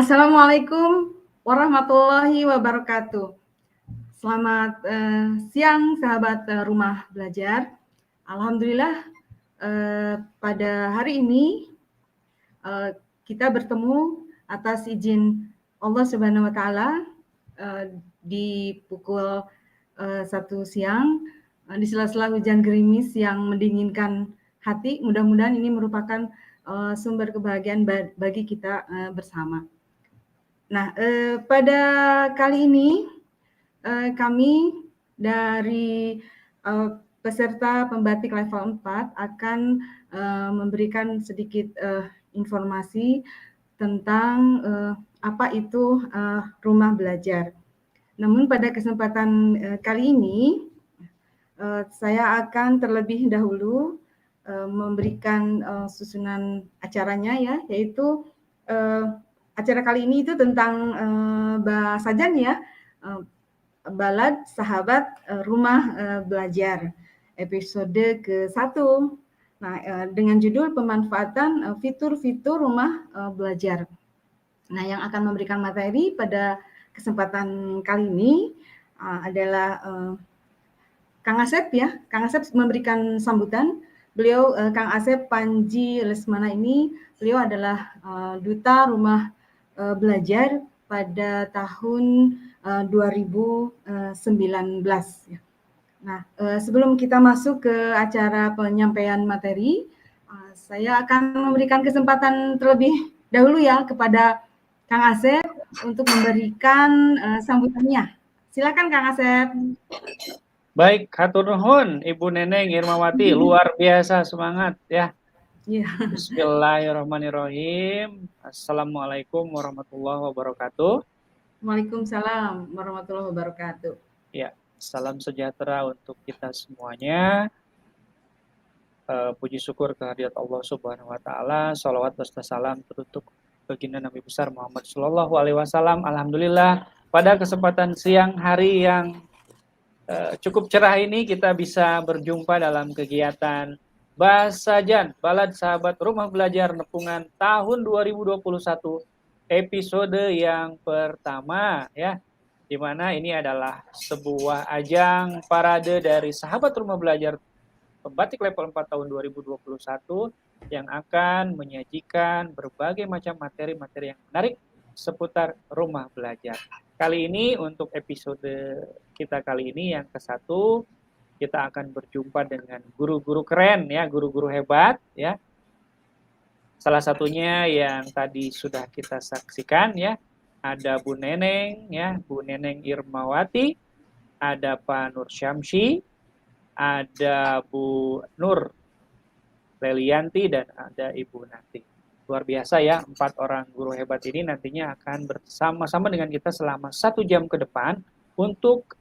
Assalamualaikum warahmatullahi wabarakatuh. Selamat siang sahabat rumah belajar. Alhamdulillah pada hari ini kita bertemu atas izin Allah Subhanahu wa taala di pukul 1 siang di sela-sela hujan gerimis yang mendinginkan hati. Mudah-mudahan ini merupakan sumber kebahagiaan bagi kita bersama. Nah, pada kali ini kami dari peserta pembatik level 4 akan memberikan sedikit informasi tentang apa itu rumah belajar. Namun pada kesempatan kali ini saya akan terlebih dahulu memberikan susunan acaranya ya, yaitu acara kali ini itu tentang bahasan ya, Balad Sahabat Rumah Belajar episode ke-1. Nah, dengan judul pemanfaatan fitur-fitur rumah belajar. Nah, yang akan memberikan materi pada kesempatan kali ini adalah Kang Asep ya. Kang Asep memberikan sambutan. Beliau Kang Asep Panji Lesmana ini, beliau adalah duta rumah belajar pada tahun 2019 ya. Nah, sebelum kita masuk ke acara penyampaian materi, saya akan memberikan kesempatan terlebih dahulu ya kepada Kang Asep untuk memberikan sambutannya. Silakan Kang Asep. Baik, hatur nuhun Ibu Neneng Irmawati, luar biasa semangat ya. Bismillahirrahmanirrahim. Assalamualaikum warahmatullahi wabarakatuh. Waalaikumsalam warahmatullahi wabarakatuh. Ya, salam sejahtera untuk kita semuanya. Puji syukur kehadirat Allah Subhanahu wa taala. Shalawat beserta salam teruntuk baginda Nabi besar Muhammad sallallahu alaihi wasallam. Alhamdulillah pada kesempatan siang hari yang cukup cerah ini kita bisa berjumpa dalam kegiatan Basajan Balad Sahabat Rumah Belajar Nepungan tahun 2021 episode yang pertama ya, di mana ini adalah sebuah ajang parade dari Sahabat Rumah Belajar Pembatik level 4 tahun 2021 yang akan menyajikan berbagai macam materi-materi yang menarik seputar rumah belajar. Kali ini untuk episode kita kali ini yang ke-1, kita akan berjumpa dengan guru-guru keren ya, guru-guru hebat ya. Salah satunya yang tadi sudah kita saksikan ya, ada Bu Neneng ya, Bu Neneng Irmawati, ada Pak Nur Syamsi, ada Bu Nur Lelianti, dan ada Ibu Nanti. Luar biasa ya, 4 orang guru hebat ini nantinya akan bersama-sama dengan kita selama 1 jam ke depan untuk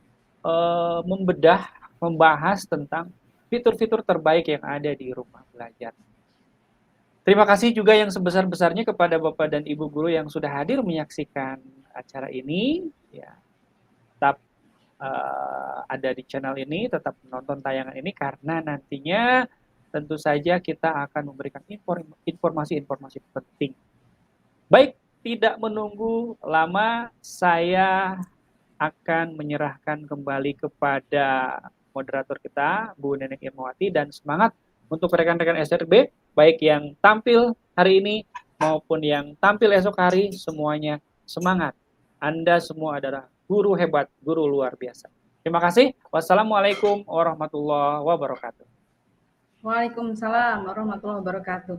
membedah, membahas tentang fitur-fitur terbaik yang ada di rumah belajar. Terima kasih juga yang sebesar-besarnya kepada Bapak dan Ibu guru yang sudah hadir menyaksikan acara ini. Ya, tetap ada di channel ini, tetap menonton tayangan ini karena nantinya tentu saja kita akan memberikan informasi-informasi penting. Baik, tidak menunggu lama, saya akan menyerahkan kembali kepada moderator kita, Bu Neneng Irmawati, dan semangat untuk rekan-rekan SRB, baik yang tampil hari ini maupun yang tampil esok hari, semuanya semangat. Anda semua adalah guru hebat, guru luar biasa. Terima kasih. Wassalamualaikum warahmatullahi wabarakatuh. Waalaikumsalam warahmatullahi wabarakatuh.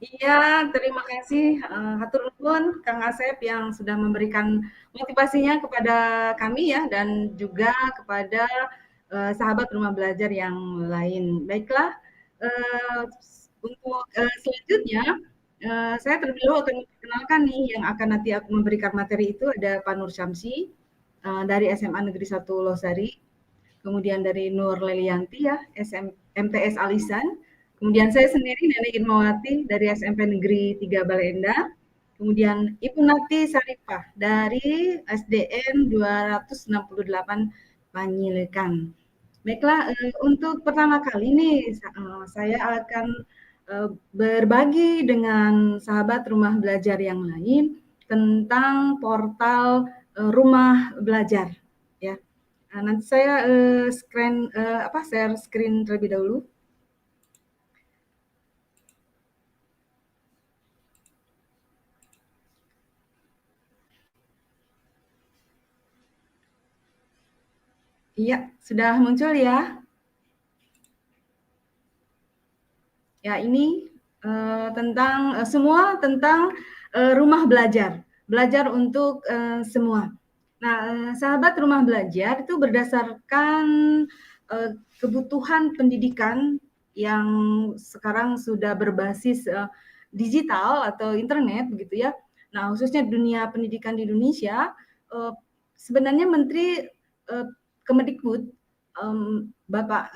Iya, terima kasih hatur nuhun Kang Asep yang sudah memberikan motivasinya kepada kami ya, dan juga kepada sahabat rumah belajar yang lain. Baiklah, untuk selanjutnya saya terlebih dahulu akan memperkenalkan nih yang akan nanti aku memberikan materi itu ada Pak Nur Syamsi dari SMA Negeri 1 Losari, kemudian dari Nur Lelianti ya, MTS Alisan, kemudian saya sendiri Neneng Irmawati dari SMP Negeri 3 Baleendah, kemudian Ibu Nati Sarifah dari SDN 268 Panyilekan. Baiklah, untuk pertama kali nih saya akan berbagi dengan sahabat rumah belajar yang lain tentang portal rumah belajar ya. Nanti saya share screen terlebih dahulu. Iya, sudah muncul ya. Ya, ini semua tentang rumah belajar untuk semua. Nah, sahabat rumah belajar itu berdasarkan kebutuhan pendidikan yang sekarang sudah berbasis digital atau internet begitu ya. Nah, khususnya dunia pendidikan di Indonesia, sebenarnya Menteri Kemendikbud Bapak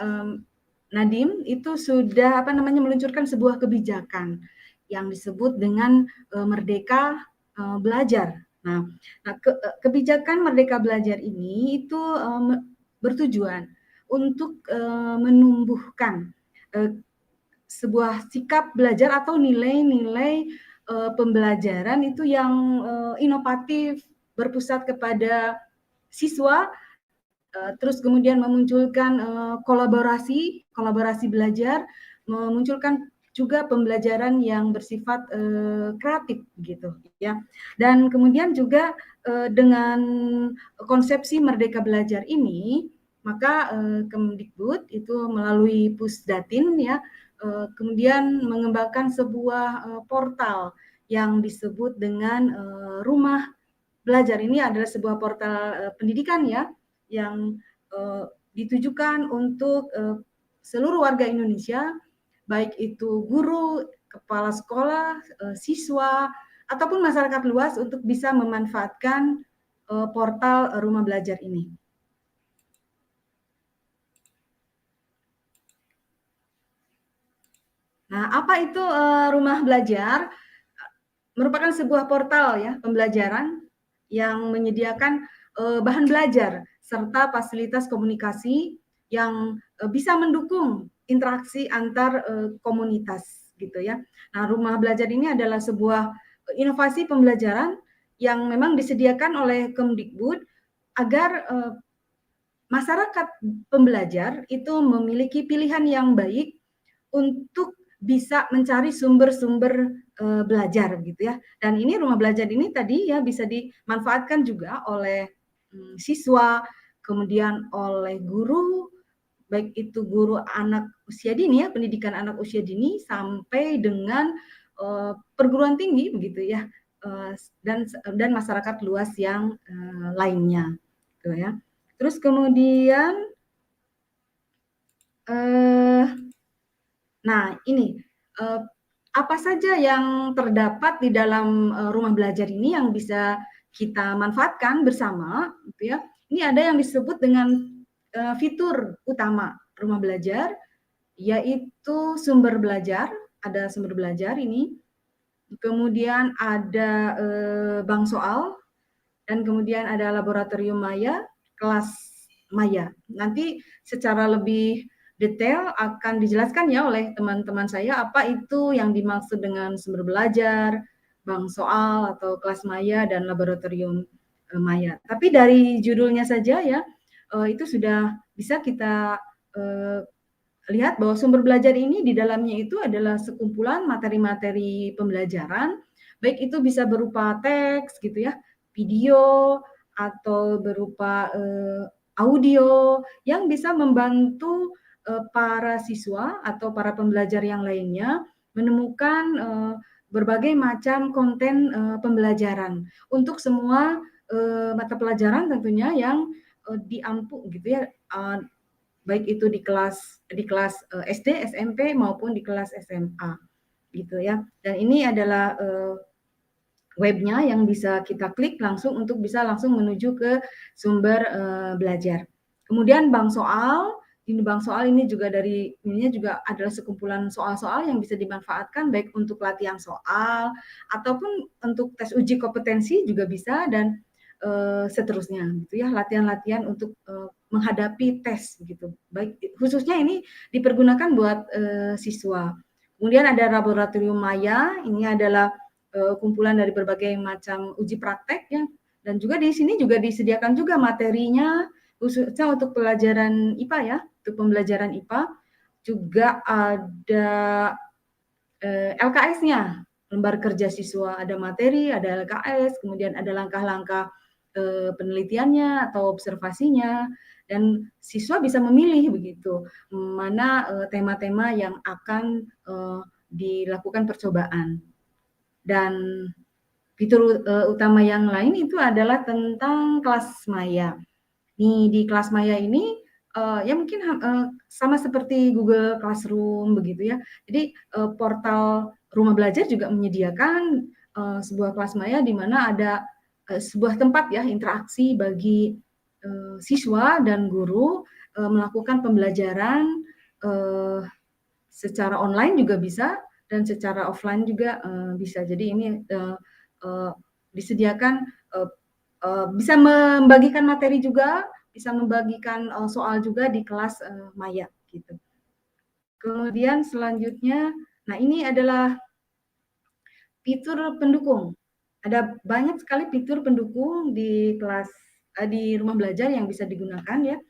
Nadiem itu sudah meluncurkan sebuah kebijakan yang disebut dengan Merdeka Belajar. Nah, kebijakan Merdeka Belajar ini itu bertujuan untuk menumbuhkan sebuah sikap belajar atau nilai-nilai pembelajaran itu yang inovatif, berpusat kepada siswa, terus kemudian memunculkan kolaborasi belajar, memunculkan juga pembelajaran yang bersifat kreatif gitu ya. Dan kemudian juga dengan konsepsi Merdeka Belajar ini, maka Kemdikbud itu melalui Pusdatin ya, kemudian mengembangkan sebuah portal yang disebut dengan Rumah Belajar. Ini adalah sebuah portal pendidikan ya, yang ditujukan untuk seluruh warga Indonesia, baik itu guru, kepala sekolah, siswa, ataupun masyarakat luas untuk bisa memanfaatkan portal Rumah Belajar ini. Nah, apa itu Rumah Belajar? Merupakan sebuah portal ya pembelajaran yang menyediakan bahan belajar serta fasilitas komunikasi yang bisa mendukung interaksi antar komunitas gitu ya. Nah, Rumah Belajar ini adalah sebuah inovasi pembelajaran yang memang disediakan oleh Kemdikbud agar masyarakat pembelajar itu memiliki pilihan yang baik untuk bisa mencari sumber-sumber belajar gitu ya. Dan ini Rumah Belajar ini tadi ya bisa dimanfaatkan juga oleh siswa, kemudian oleh guru, baik itu guru anak usia dini ya, pendidikan anak usia dini sampai dengan perguruan tinggi begitu ya, dan masyarakat luas yang lainnya gitu ya. Terus kemudian nah ini apa saja yang terdapat di dalam Rumah Belajar ini yang bisa kita manfaatkan bersama gitu ya. Ini ada yang disebut dengan fitur utama Rumah Belajar, yaitu sumber belajar. Ada sumber belajar ini, kemudian ada bank soal, dan kemudian ada laboratorium maya, kelas maya. Nanti secara lebih detail akan dijelaskan ya oleh teman-teman saya apa itu yang dimaksud dengan sumber belajar, bank soal atau kelas maya dan laboratorium maya. Tapi dari judulnya saja ya itu sudah bisa kita lihat bahwa sumber belajar ini di dalamnya itu adalah sekumpulan materi-materi pembelajaran, baik itu bisa berupa teks gitu ya, video atau berupa audio yang bisa membantu para siswa atau para pembelajar yang lainnya menemukan berbagai macam konten pembelajaran untuk semua mata pelajaran tentunya yang diampu gitu ya, baik itu di kelas SD, SMP maupun di kelas SMA gitu ya. Dan ini adalah webnya yang bisa kita klik langsung untuk bisa langsung menuju ke sumber belajar. Kemudian bank soal ini juga ininya juga adalah sekumpulan soal-soal yang bisa dimanfaatkan baik untuk latihan soal ataupun untuk tes uji kompetensi juga bisa, dan seterusnya gitu ya, latihan-latihan untuk menghadapi tes gitu. Baik khususnya ini dipergunakan buat siswa. Kemudian ada laboratorium maya, ini adalah kumpulan dari berbagai macam uji praktek ya. Dan juga di sini juga disediakan juga materinya khususnya untuk pelajaran IPA ya, untuk pembelajaran IPA juga ada LKS-nya, lembar kerja siswa, ada materi, ada LKS, kemudian ada langkah-langkah penelitiannya atau observasinya, dan siswa bisa memilih begitu mana tema-tema yang akan dilakukan percobaan. Dan fitur utama yang lain itu adalah tentang kelas maya. Nih di kelas maya ini ya mungkin sama seperti Google Classroom begitu ya. Jadi portal Rumah Belajar juga menyediakan sebuah kelas maya di mana ada sebuah tempat ya interaksi bagi siswa dan guru melakukan pembelajaran secara online juga bisa dan secara offline juga bisa. Jadi ini disediakan bisa membagikan materi juga, bisa membagikan soal juga di kelas maya gitu. Kemudian selanjutnya, nah ini adalah fitur pendukung. Ada banyak sekali fitur pendukung di kelas di rumah belajar yang bisa digunakan ya.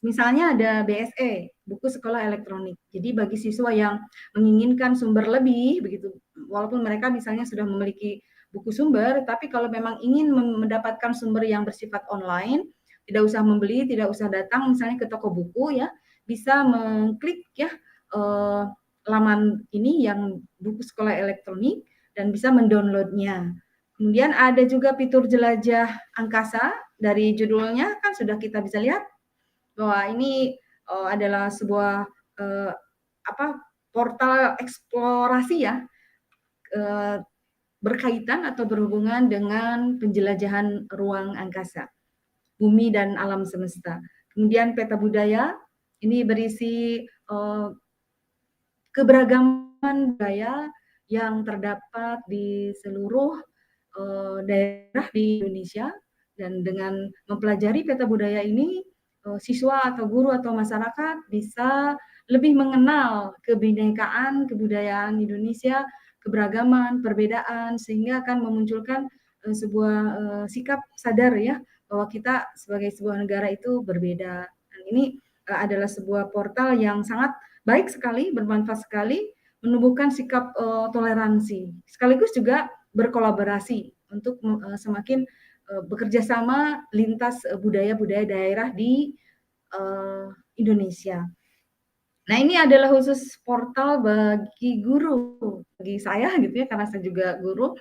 Misalnya ada BSE, buku sekolah elektronik. Jadi bagi siswa yang menginginkan sumber lebih begitu, walaupun mereka misalnya sudah memiliki buku sumber, tapi kalau memang ingin mendapatkan sumber yang bersifat online, tidak usah membeli, tidak usah datang misalnya ke toko buku ya, bisa mengklik ya laman ini yang buku sekolah elektronik dan bisa mendownloadnya. Kemudian ada juga fitur jelajah angkasa, dari judulnya kan sudah kita bisa lihat bahwa ini adalah sebuah portal eksplorasi ya berkaitan atau berhubungan dengan penjelajahan ruang angkasa, bumi dan alam semesta. Kemudian peta budaya ini berisi keberagaman budaya yang terdapat di seluruh daerah di Indonesia, dan dengan mempelajari peta budaya ini siswa atau guru atau masyarakat bisa lebih mengenal kebinekaan kebudayaan Indonesia, keberagaman, perbedaan, sehingga akan memunculkan sebuah sikap sadar ya bahwa kita sebagai sebuah negara itu berbeda. Dan ini adalah sebuah portal yang sangat baik sekali, bermanfaat sekali, menumbuhkan sikap toleransi, sekaligus juga berkolaborasi untuk semakin bekerja sama lintas budaya-budaya daerah di Indonesia. Nah, ini adalah khusus portal bagi guru, bagi saya gitu ya, karena saya juga guru.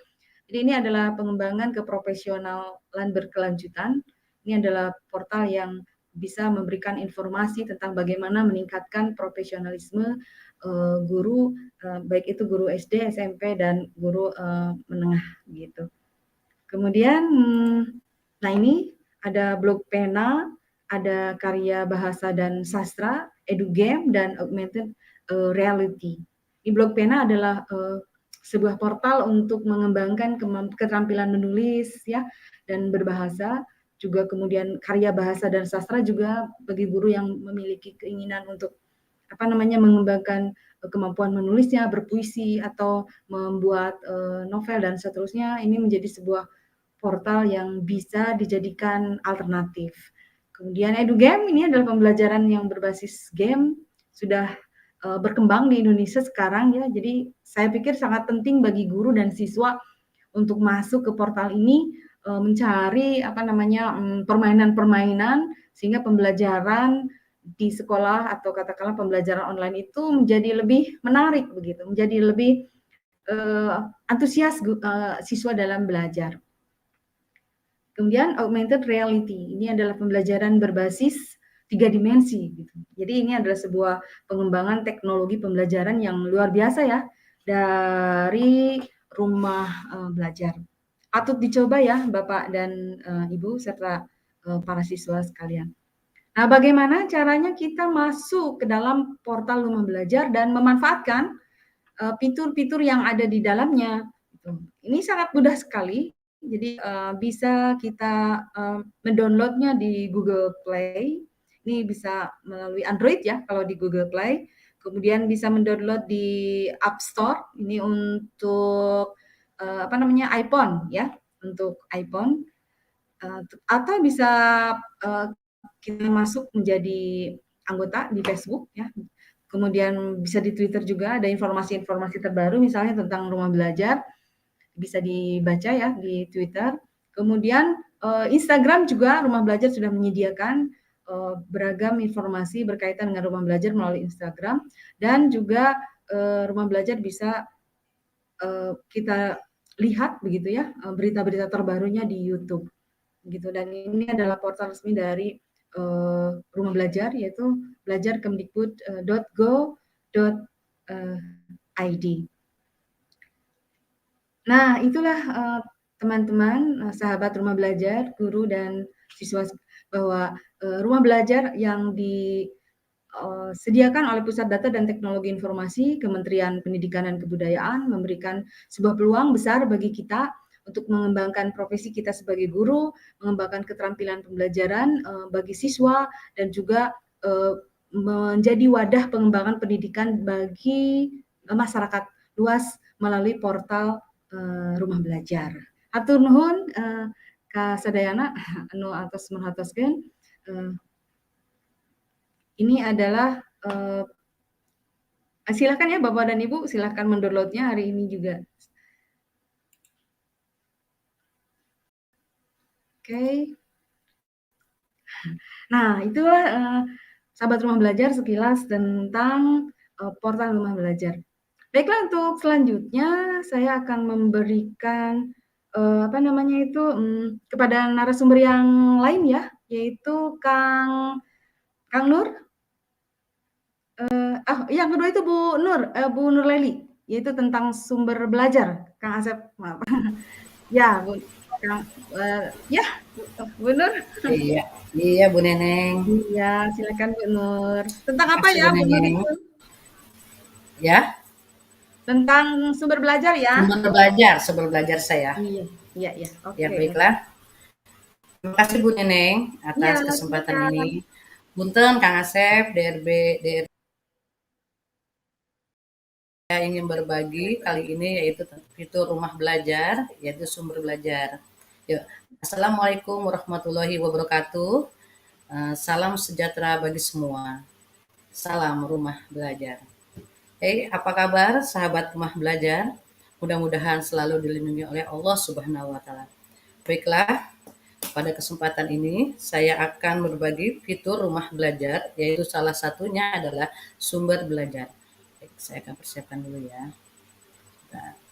Jadi ini adalah pengembangan keprofesionalan berkelanjutan. Ini adalah portal yang bisa memberikan informasi tentang bagaimana meningkatkan profesionalisme guru, baik itu guru SD, SMP, dan guru menengah gitu. Kemudian, nah ini ada blog pena, ada karya bahasa dan sastra, edugame, dan augmented reality. Di blog pena adalah sebuah portal untuk mengembangkan keterampilan menulis ya dan berbahasa, juga kemudian karya bahasa dan sastra juga bagi guru yang memiliki keinginan untuk mengembangkan kemampuan menulisnya, berpuisi atau membuat novel dan seterusnya. Ini menjadi sebuah portal yang bisa dijadikan alternatif. Kemudian edugame ini adalah pembelajaran yang berbasis game, sudah berkembang di Indonesia sekarang ya. Jadi saya pikir sangat penting bagi guru dan siswa untuk masuk ke portal ini, mencari permainan-permainan sehingga pembelajaran di sekolah atau katakanlah pembelajaran online itu menjadi lebih menarik begitu, menjadi lebih antusias siswa dalam belajar. Kemudian augmented reality, ini adalah pembelajaran berbasis 3 dimensi gitu. Jadi ini adalah sebuah pengembangan teknologi pembelajaran yang luar biasa ya dari rumah belajar. Patut dicoba ya Bapak dan Ibu serta para siswa sekalian. Nah, bagaimana caranya kita masuk ke dalam portal rumah belajar dan memanfaatkan fitur-fitur yang ada di dalamnya? Ini sangat mudah sekali. Jadi bisa kita mendownloadnya di Google Play. Ini bisa melalui Android ya kalau di Google Play. Kemudian bisa mendownload di App Store. Ini untuk iPhone ya, untuk iPhone, atau bisa kita masuk menjadi anggota di Facebook ya. Kemudian bisa di Twitter juga ada informasi-informasi terbaru misalnya tentang rumah belajar, bisa dibaca ya di Twitter. Kemudian Instagram juga rumah belajar sudah menyediakan beragam informasi berkaitan dengan rumah belajar melalui Instagram, dan juga rumah belajar bisa kita lihat begitu ya berita-berita terbarunya di YouTube gitu. Dan ini adalah portal resmi dari rumah belajar, yaitu belajarkemdikbud.go.id. Nah, itulah teman-teman, sahabat rumah belajar, guru dan siswa, bahwa rumah belajar yang disediakan oleh Pusat Data dan Teknologi Informasi Kementerian Pendidikan dan Kebudayaan memberikan sebuah peluang besar bagi kita untuk mengembangkan profesi kita sebagai guru, mengembangkan keterampilan pembelajaran bagi siswa, dan juga menjadi wadah pengembangan pendidikan bagi masyarakat luas melalui portal rumah belajar. Hatur nuhun Kak Sadayana anu atas merhatoskeun. Ini adalah silakan ya Bapak dan Ibu, silakan mendownloadnya hari ini juga. Oke. Nah, itulah sahabat rumah belajar sekilas tentang portal rumah belajar. Baiklah, untuk selanjutnya saya akan memberikan kepada narasumber yang lain ya, yaitu Kang Nur. Yang kedua itu Bu Nur Leli, yaitu tentang sumber belajar. Kang Asep, maaf. Ya, Bu, Bu Nur. Iya, iya Bu Neneng. Iya, silakan Bu Nur. Tentang apa Makasih ya Bu Bu Nur Neneng. itu? Ya, Tentang sumber belajar ya? sumber belajar saya. Iya. Oke. Ya, baiklah. Terima kasih Bu Neneng atas Iya, kesempatan silakan. ini. Punten Kang Asep, DRB saya ingin berbagi kali ini yaitu fitur rumah belajar, yaitu sumber belajar. Yuk. Assalamualaikum warahmatullahi wabarakatuh. Salam sejahtera bagi semua. Salam rumah belajar. Apa kabar sahabat rumah belajar? Mudah-mudahan selalu dilindungi oleh Allah Subhanahu wa taala. Baiklah, pada kesempatan ini saya akan berbagi fitur rumah belajar, yaitu salah satunya adalah sumber belajar. Baik, saya akan persiapkan dulu ya. Nah,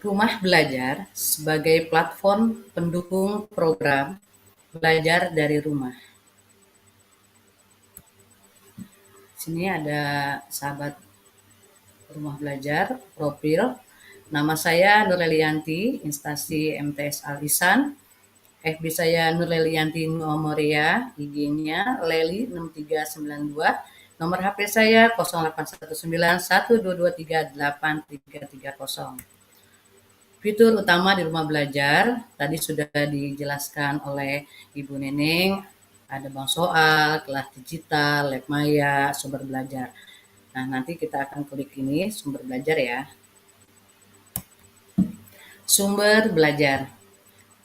rumah belajar sebagai platform pendukung program belajar dari rumah. Sini ada sahabat rumah belajar, profil. Nama saya Nurelianti, instansi MTS Al-Ihsan. FB saya Nurelianti Nuomoria, IG-nya Leli 6392. Nomor HP saya 081912238330. Fitur utama di rumah belajar tadi sudah dijelaskan oleh Ibu Neneng. Ada bank soal, kelas digital, lab maya, sumber belajar. Nah, nanti kita akan klik ini sumber belajar ya. Sumber belajar.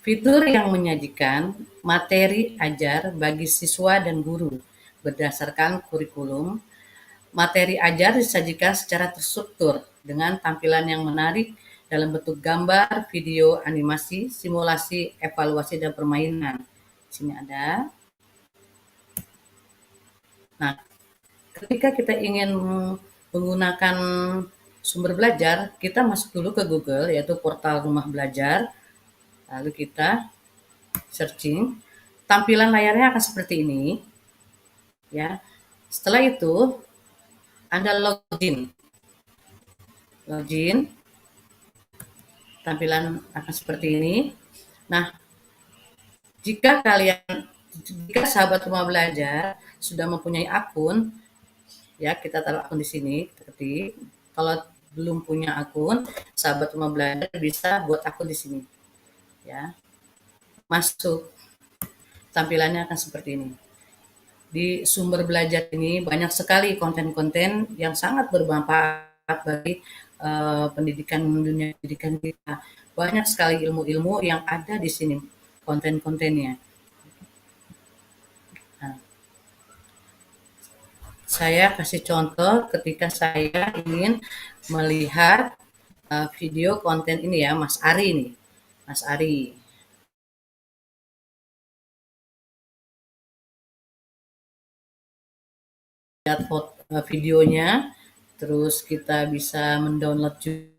Fitur yang menyajikan materi ajar bagi siswa dan guru berdasarkan kurikulum. Materi ajar disajikan secara terstruktur dengan tampilan yang menarik dalam bentuk gambar, video, animasi, simulasi, evaluasi, dan permainan. Di sini ada. Nah, ketika kita ingin menggunakan sumber belajar, kita masuk dulu ke Google, yaitu portal rumah belajar. Lalu kita searching. Tampilan layarnya akan seperti ini. Ya. Setelah itu, Anda login. Login, tampilan akan seperti ini. Nah, jika sahabat rumah belajar sudah mempunyai akun, ya kita taruh akun di sini, ketik. Kalau belum punya akun, sahabat rumah belajar bisa buat akun di sini. Ya, masuk. Tampilannya akan seperti ini. Di sumber belajar ini banyak sekali konten-konten yang sangat bermanfaat bagi pendidikan dunia pendidikan kita. Banyak sekali ilmu-ilmu yang ada di sini, konten-kontennya. Nah, saya kasih contoh ketika saya ingin melihat video konten ini ya, Mas Ari nih. Mas Ari. Lihat videonya, terus kita bisa mendownload juga.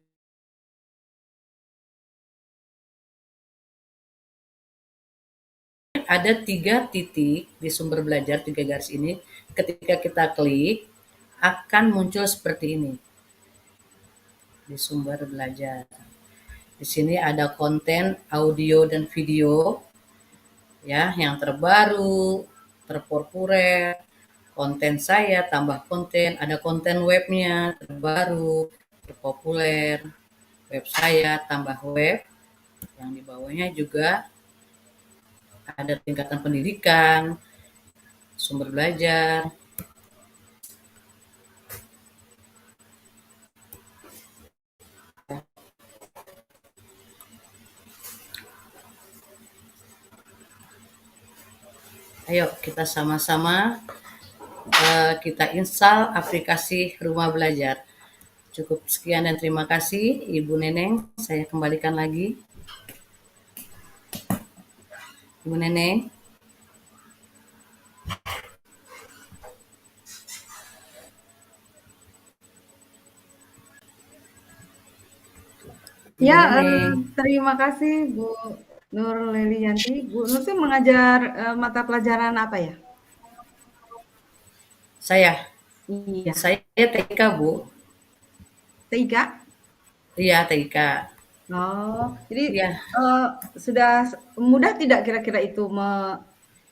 Ada 3 titik di sumber belajar, 3 garis ini. Ketika kita klik, akan muncul seperti ini. Di sumber belajar. Di sini ada konten audio dan video, ya, yang terbaru, terpopuler, konten saya, tambah konten, ada konten webnya, terbaru, terpopuler, web saya, tambah web, yang di bawahnya juga ada tingkatan pendidikan, sumber belajar. Ayo kita sama-sama kita install aplikasi Rumah Belajar. Cukup sekian dan terima kasih Ibu Neneng. Saya kembalikan lagi. Ibu Neneng. Ya, terima kasih Bu Nur Lelianti. Bu Nur tuh mengajar mata pelajaran apa ya? Saya Iya. Saya TK, Bu. TIK? Iya, TK. Oh, jadi Iya. sudah mudah tidak kira-kira itu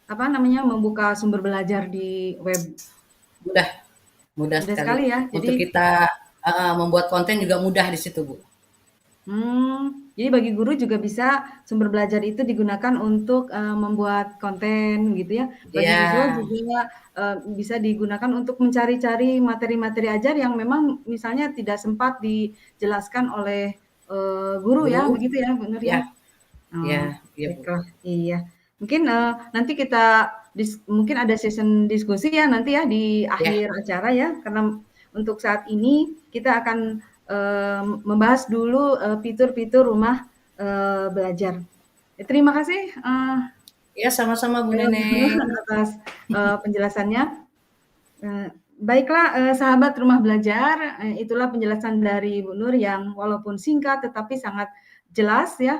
membuka sumber belajar di web? Mudah Mudah sekali. sekali ya. Untuk Jadi kita membuat konten juga mudah di situ, Bu. jadi bagi guru juga bisa sumber belajar itu digunakan untuk membuat konten gitu ya. Bagi Iya. siswa juga bisa digunakan untuk mencari-cari materi-materi ajar yang memang misalnya tidak sempat dijelaskan oleh guru ya, begitu ya, Bu Nur ya? Iya, Bu. Baiklah, iya. Mungkin nanti kita mungkin ada session diskusi ya nanti ya di akhir acara ya, karena untuk saat ini kita akan membahas dulu fitur-fitur rumah belajar. Terima kasih Ya, sama-sama Bu Neneng. atas penjelasannya. Baiklah sahabat rumah belajar, itulah penjelasan dari Bu Nur yang walaupun singkat tetapi sangat jelas ya,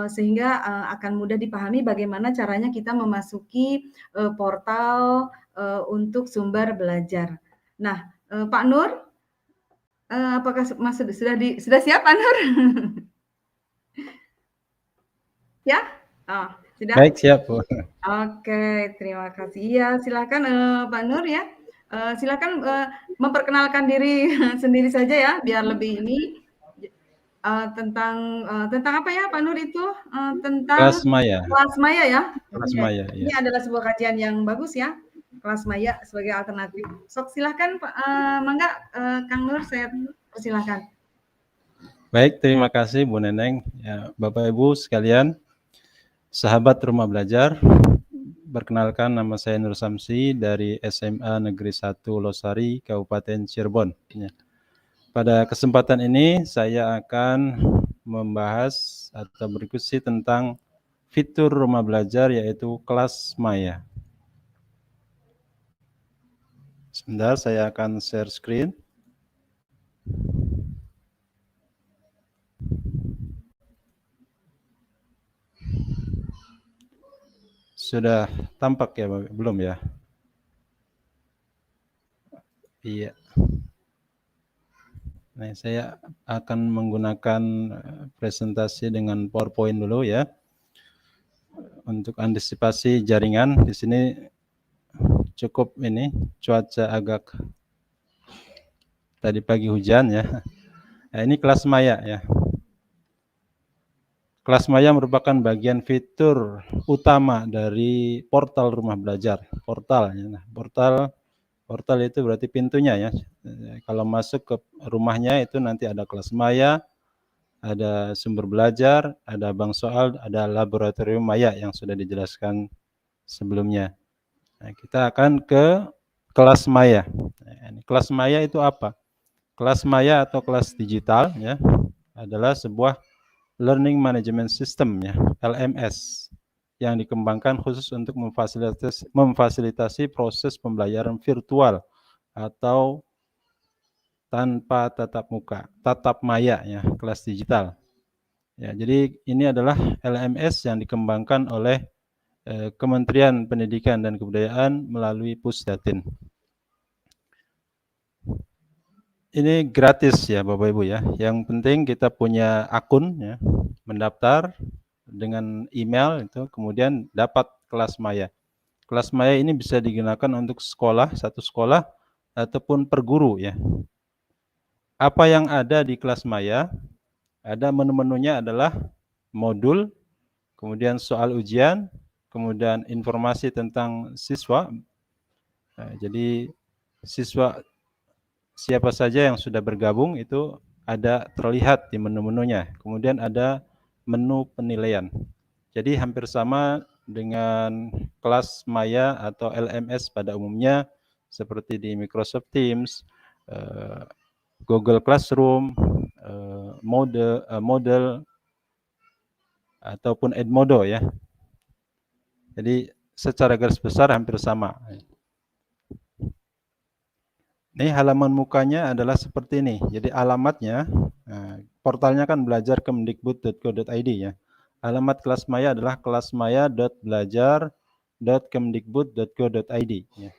sehingga akan mudah dipahami bagaimana caranya kita memasuki portal untuk sumber belajar. Nah, Pak Nur, apakah sudah siap Pak Nur? Ya? Oh, sudah? Baik, siap, Bu. Oke, terima kasih. Iya, silakan Pak Nur ya. Silakan memperkenalkan diri sendiri saja ya, biar lebih ini tentang apa ya Pak Nur itu? Tentang Kelas Maya. kelas maya ya. Kelas Maya, Ini ya. adalah sebuah kajian yang bagus ya, kelas maya sebagai alternatif. Sok silakan Pak, mangga Kang Nur, saya persilahkan. Baik, terima kasih Bu Neneng. Ya, Bapak Ibu sekalian, sahabat rumah belajar, perkenalkan nama saya Nur Samsi dari SMA Negeri 1 Losari, Kabupaten Cirebon. Ya. Pada kesempatan ini saya akan membahas atau berdiskusi tentang fitur rumah belajar yaitu kelas maya. Sebentar, saya akan share screen. Sudah tampak ya, belum ya? Iya. Nah, saya akan menggunakan presentasi dengan PowerPoint dulu ya. Untuk antisipasi jaringan di sini cukup ini cuaca agak tadi pagi hujan ya. Nah, ini kelas maya ya. Kelas maya merupakan bagian fitur utama dari portal rumah belajar. Portal ya. Nah, portal itu berarti pintunya ya. Kalau masuk ke rumahnya itu nanti ada kelas maya, ada sumber belajar, ada bank soal, ada laboratorium maya yang sudah dijelaskan sebelumnya. Nah, kita akan ke kelas maya. Nah, kelas maya itu apa? Kelas maya atau kelas digital ya adalah sebuah learning management system ya, LMS, yang dikembangkan khusus untuk memfasilitasi proses pembelajaran virtual atau tanpa tatap muka, tatap maya ya, kelas digital. Ya, jadi ini adalah LMS yang dikembangkan oleh Kementerian Pendidikan dan Kebudayaan melalui Pusdatin. Ini gratis ya Bapak Ibu ya. Yang penting kita punya akun ya, mendaftar dengan email itu, kemudian dapat kelas maya. Kelas maya ini bisa digunakan untuk sekolah, satu sekolah ataupun per guru ya. Apa yang ada di kelas maya? Ada menu-menunya adalah modul, kemudian soal ujian, kemudian informasi tentang siswa. Nah, jadi siswa siapa saja yang sudah bergabung itu ada terlihat di menu-menunya. Kemudian ada menu penilaian. Jadi hampir sama dengan kelas maya atau LMS pada umumnya seperti di Microsoft Teams, Google Classroom, Moodle ataupun Edmodo ya. Jadi secara garis besar hampir sama. Ini halaman mukanya adalah seperti ini. Jadi alamatnya, portalnya kan belajar.kemdikbud.go.id ya. Alamat kelas maya adalah kelasmaya.belajar.kemdikbud.go.id ya.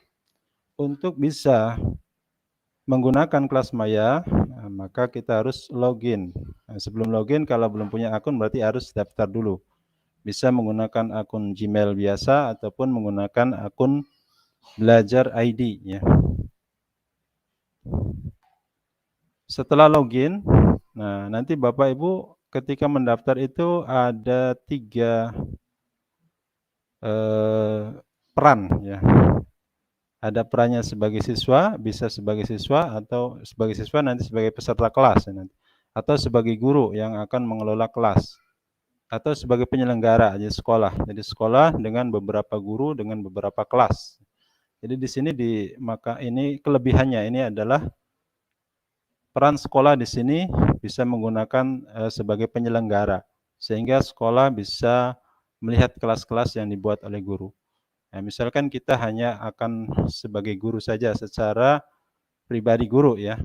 Untuk bisa menggunakan kelas maya, maka kita harus login. Nah, sebelum login, kalau belum punya akun berarti harus daftar dulu. Bisa menggunakan akun Gmail biasa ataupun menggunakan akun Belajar ID ya. Setelah login, nah nanti Bapak Ibu ketika mendaftar itu ada 3 peran ya. Ada perannya sebagai siswa, bisa sebagai siswa atau sebagai siswa nanti sebagai peserta kelas ya nanti. Atau sebagai guru yang akan mengelola kelas. Atau sebagai penyelenggara di sekolah. Jadi sekolah dengan beberapa guru dengan beberapa kelas. Jadi di sini maka ini kelebihannya ini adalah peran sekolah di sini bisa menggunakan sebagai penyelenggara, sehingga sekolah bisa melihat kelas-kelas yang dibuat oleh guru. Nah, misalkan kita hanya akan sebagai guru saja secara pribadi guru ya,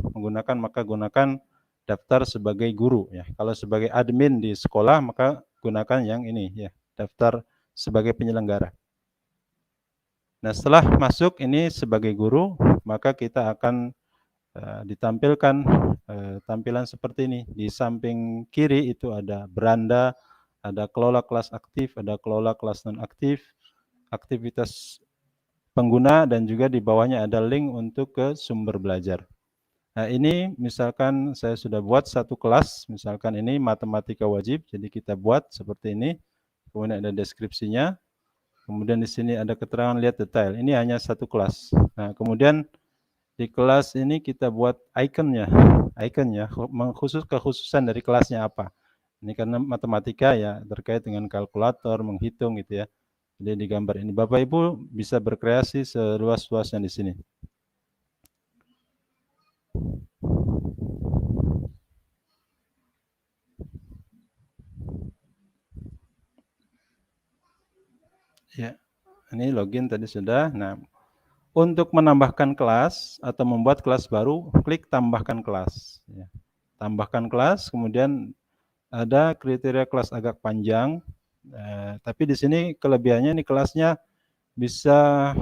maka gunakan daftar sebagai guru ya. Kalau sebagai admin di sekolah maka gunakan yang ini ya, daftar sebagai penyelenggara. Nah, setelah masuk ini sebagai guru, maka kita akan ditampilkan tampilan seperti ini. Di samping kiri itu ada beranda, ada kelola kelas aktif, ada kelola kelas non-aktif, aktivitas pengguna, dan juga di bawahnya ada link untuk ke sumber belajar. Nah, ini misalkan saya sudah buat satu kelas, misalkan ini matematika wajib, jadi kita buat seperti ini, kemudian ada deskripsinya, kemudian di sini ada keterangan lihat detail. Ini hanya satu kelas. Nah, kemudian di kelas ini kita buat ikonnya, kekhususan dari kelasnya apa. Ini karena matematika ya, terkait dengan kalkulator, menghitung gitu ya. Jadi di gambar ini Bapak Ibu bisa berkreasi seluas-luasnya di sini. Ya, ini login tadi sudah. Nah, untuk menambahkan kelas atau membuat kelas baru, klik tambahkan kelas. Ya. Tambahkan kelas, kemudian ada kriteria kelas agak panjang, tapi di sini kelebihannya ini kelasnya bisa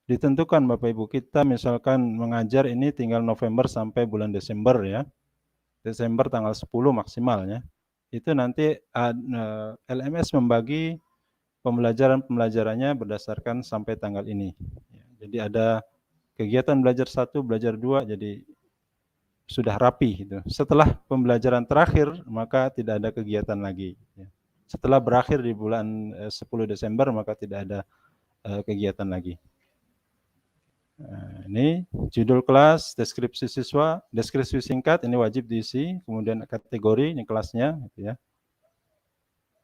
ditentukan Bapak Ibu. Kita misalkan mengajar ini tinggal November sampai bulan Desember ya. Desember tanggal 10 maksimalnya. Itu nanti LMS membagi pembelajarannya berdasarkan sampai tanggal ini. Jadi ada kegiatan belajar 1, belajar 2, jadi sudah rapi gitu. Setelah pembelajaran terakhir, maka tidak ada kegiatan lagi. Setelah berakhir di bulan 10 Desember, maka tidak ada kegiatan lagi. Nah, ini judul kelas, deskripsi siswa, deskripsi singkat, ini wajib diisi, kemudian kategori, ini kelasnya, gitu ya.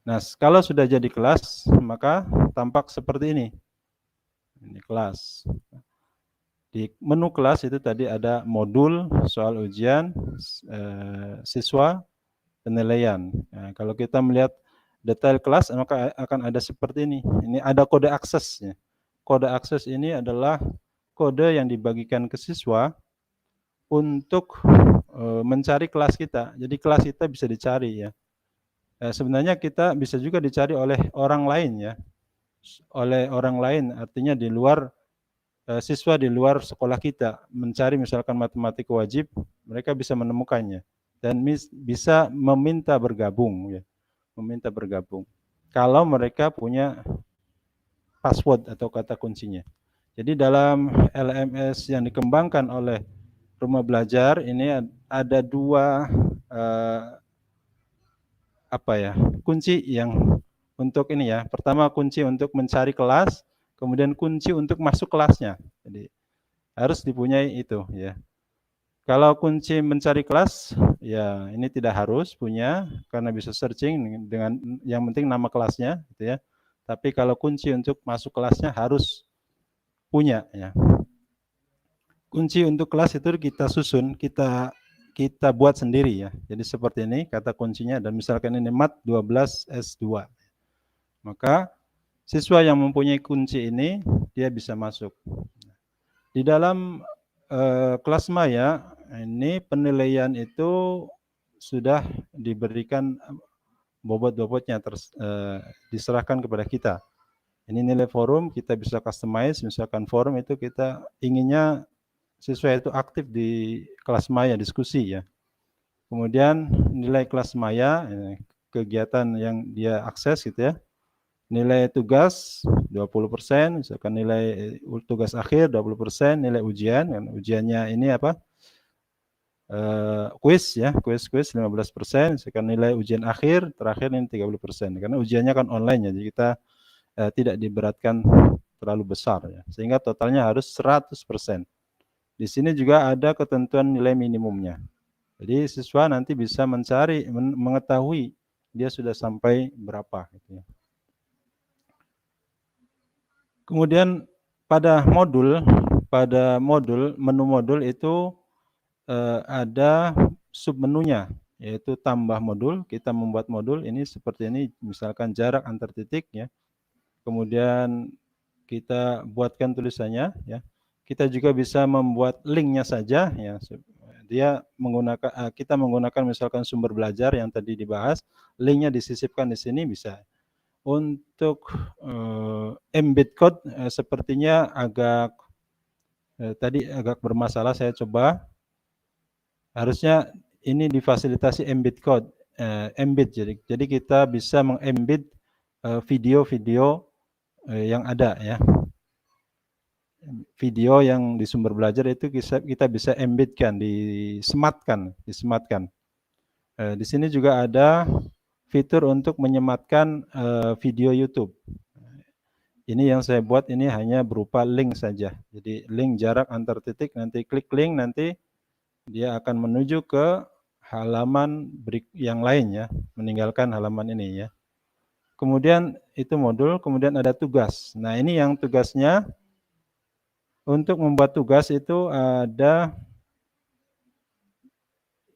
Nah, kalau sudah jadi kelas, maka tampak seperti ini. Ini kelas. Di menu kelas itu tadi ada modul, soal ujian, siswa, penilaian. Nah, kalau kita melihat detail kelas, maka akan ada seperti ini. Ini ada kode aksesnya. Kode akses ini adalah kode yang dibagikan ke siswa untuk mencari kelas kita. Jadi kelas kita bisa dicari ya. Sebenarnya kita bisa juga dicari oleh orang lain ya. Oleh orang lain artinya di luar siswa di luar sekolah kita mencari misalkan matematika wajib, mereka bisa menemukannya dan bisa meminta bergabung ya. Meminta bergabung. Kalau mereka punya password atau kata kuncinya. Jadi dalam LMS yang dikembangkan oleh Rumah Belajar ini ada dua kunci yang untuk ini ya. Pertama kunci untuk mencari kelas, kemudian kunci untuk masuk kelasnya. Jadi harus dipunyai itu ya. Kalau kunci mencari kelas ya ini tidak harus punya karena bisa searching dengan yang penting nama kelasnya gitu ya. Tapi kalau kunci untuk masuk kelasnya harus punya ya. Kunci untuk kelas itu kita susun, kita buat sendiri ya. Jadi seperti ini kata kuncinya dan misalkan ini mat 12 S2. Maka siswa yang mempunyai kunci ini dia bisa masuk. Di dalam kelas maya ini penilaian itu sudah diberikan bobot-bobotnya diserahkan kepada kita. Ini nilai forum kita bisa customize, misalkan forum itu kita inginnya siswa itu aktif di kelas maya diskusi ya. Kemudian nilai kelas maya kegiatan yang dia akses gitu ya. Nilai tugas 20%, misalkan nilai tugas akhir 20%, nilai ujian, kan ujiannya ini apa? Kuis ya, kuis 15%, misalkan nilai ujian akhir terakhir ini 30%. Karena ujiannya kan online ya, jadi kita tidak diberatkan terlalu besar ya. Sehingga totalnya harus 100%. Di sini juga ada ketentuan nilai minimumnya. Jadi siswa nanti bisa mencari, mengetahui dia sudah sampai berapa gitu ya. Kemudian pada modul, menu modul itu ada submenunya, yaitu tambah modul. Kita membuat modul ini seperti ini, misalkan jarak antar titik ya. Kemudian kita buatkan tulisannya ya. Kita juga bisa membuat linknya saja ya. Kita menggunakan misalkan sumber belajar yang tadi dibahas, linknya disisipkan di sini bisa. Untuk embed code sepertinya tadi agak bermasalah, saya coba. Harusnya ini difasilitasi embed code, embed jadi kita bisa mengembed video-video yang ada ya. Video yang di sumber belajar itu kita bisa embedkan, disematkan. Di sini juga ada fitur untuk menyematkan video YouTube. Ini yang saya buat ini hanya berupa link saja. Jadi link jarak antar titik, nanti klik link, nanti dia akan menuju ke halaman yang lain ya, meninggalkan halaman ini ya. Kemudian itu modul, kemudian ada tugas. Nah ini yang tugasnya, untuk membuat tugas itu ada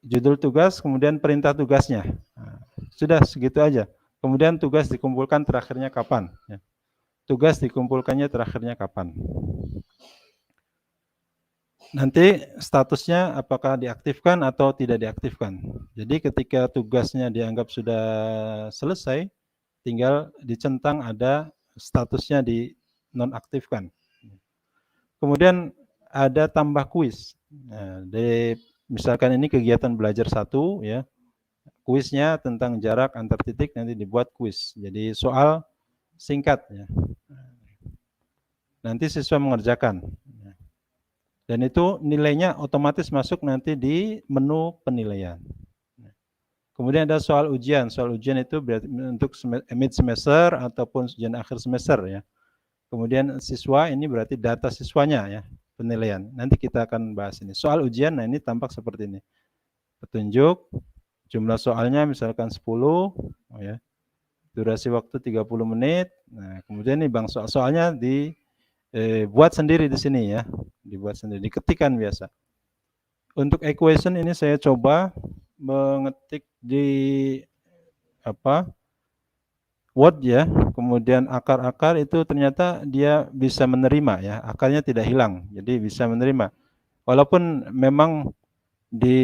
judul tugas, kemudian perintah tugasnya. Nah, sudah segitu aja. Kemudian tugas dikumpulkan terakhirnya kapan. Ya. Tugas dikumpulkannya terakhirnya kapan. Nanti statusnya apakah diaktifkan atau tidak diaktifkan. Jadi ketika tugasnya dianggap sudah selesai, tinggal dicentang ada statusnya di nonaktifkan. Kemudian ada tambah kuis. Nah, di misalkan ini kegiatan belajar 1 ya, kuisnya tentang jarak antar titik, nanti dibuat kuis. Jadi soal singkat ya. Nanti siswa mengerjakan. Dan itu nilainya otomatis masuk nanti di menu penilaian. Kemudian ada soal ujian. Soal ujian itu untuk mid semester ataupun ujian akhir semester ya. Kemudian siswa ini berarti data siswanya ya, penilaian. Nanti kita akan bahas ini. Soal ujian, nah ini tampak seperti ini. Petunjuk, jumlah soalnya misalkan 10, ya. Durasi waktu 30 menit. Nah, kemudian nih Bang, soalnya dibuat sendiri di sini ya. Dibuat sendiri, diketikkan biasa. Untuk equation ini saya coba mengetik di Word ya, kemudian akar-akar itu ternyata dia bisa menerima ya, akarnya tidak hilang, jadi bisa menerima. Walaupun memang di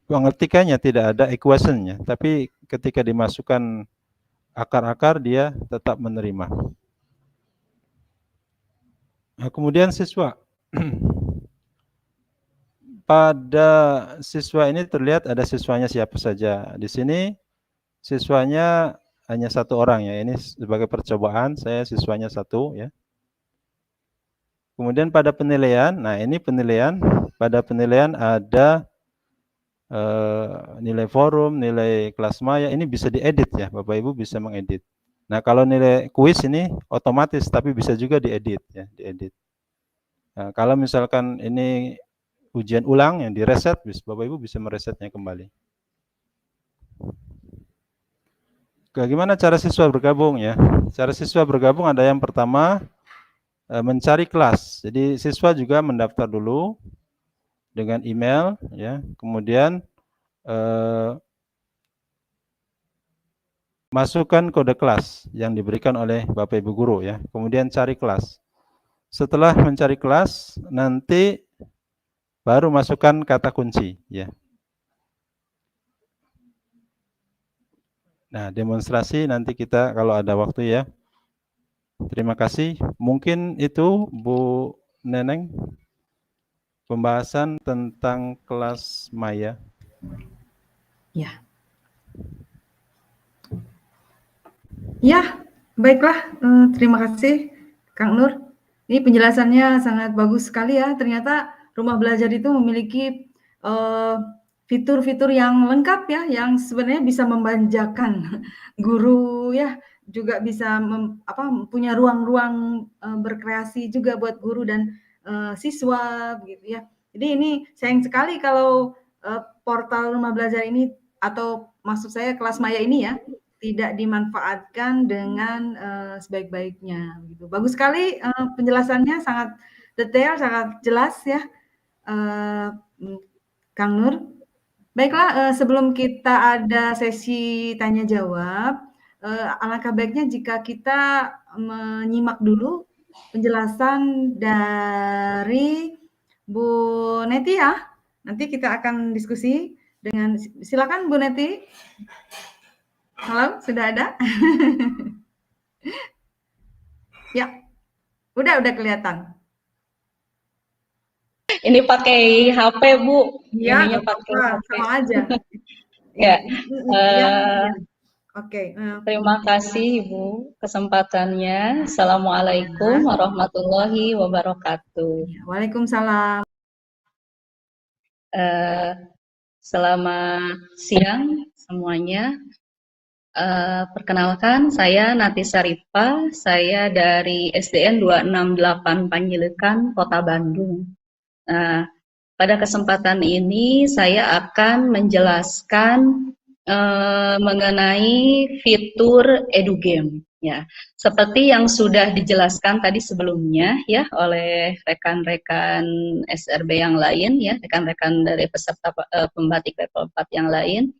pengetikannya tidak ada equation-nya, tapi ketika dimasukkan akar-akar dia tetap menerima. Nah, kemudian siswa. Pada siswa ini terlihat ada siswanya siapa saja. Di sini siswanya hanya 1 orang ya. Ini sebagai percobaan, saya siswanya 1 ya. Kemudian pada penilaian, nah ini penilaian. Pada penilaian ada nilai forum, nilai kelas maya. Ini bisa diedit ya, Bapak Ibu bisa mengedit. Nah kalau nilai kuis ini otomatis, tapi bisa juga diedit ya, diedit. Nah, kalau misalkan ini ujian ulang yang direset, Bapak Ibu bisa meresetnya kembali. Bagaimana cara siswa bergabung ya? Cara siswa bergabung ada yang pertama mencari kelas. Jadi siswa juga mendaftar dulu dengan email ya. Kemudian masukkan kode kelas yang diberikan oleh Bapak Ibu guru ya. Kemudian cari kelas. Setelah mencari kelas, nanti baru masukkan kata kunci ya. Nah, demonstrasi nanti kita kalau ada waktu ya. Terima kasih. Mungkin itu Bu Neneng, pembahasan tentang kelas maya. Ya. Ya, baiklah. Terima kasih, Kang Nur. Ini penjelasannya sangat bagus sekali ya. Ternyata rumah belajar itu memiliki fitur-fitur yang lengkap ya, yang sebenarnya bisa memanjakan guru ya, juga bisa punya ruang-ruang berkreasi juga buat guru dan siswa begitu ya. Jadi ini sayang sekali kalau portal rumah belajar ini, atau maksud saya kelas maya ini ya, tidak dimanfaatkan dengan sebaik-baiknya gitu. Bagus sekali penjelasannya, sangat detail, sangat jelas ya, Kang Nur. Baiklah, sebelum kita ada sesi tanya jawab, alangkah baiknya jika kita menyimak dulu penjelasan dari Bu Neti ya. Nanti kita akan diskusi dengan, silakan Bu Neti. Halo, sudah ada? Ya, udah kelihatan. Ini pakai HP, Bu. Iya, Ininya pakai HP. sama aja. Ya. Oke. Terima kasih, Ibu, kesempatannya. Assalamualaikum warahmatullahi wabarakatuh. Waalaikumsalam. Selamat siang semuanya. Perkenalkan, saya Nati Sarifa, saya dari SDN 268 Panjilekan, Kota Bandung. Pada kesempatan ini saya akan menjelaskan mengenai fitur EduGame. Ya, seperti yang sudah dijelaskan tadi sebelumnya ya oleh rekan-rekan SRB yang lain ya, rekan-rekan dari peserta pembatik level 4 yang lain,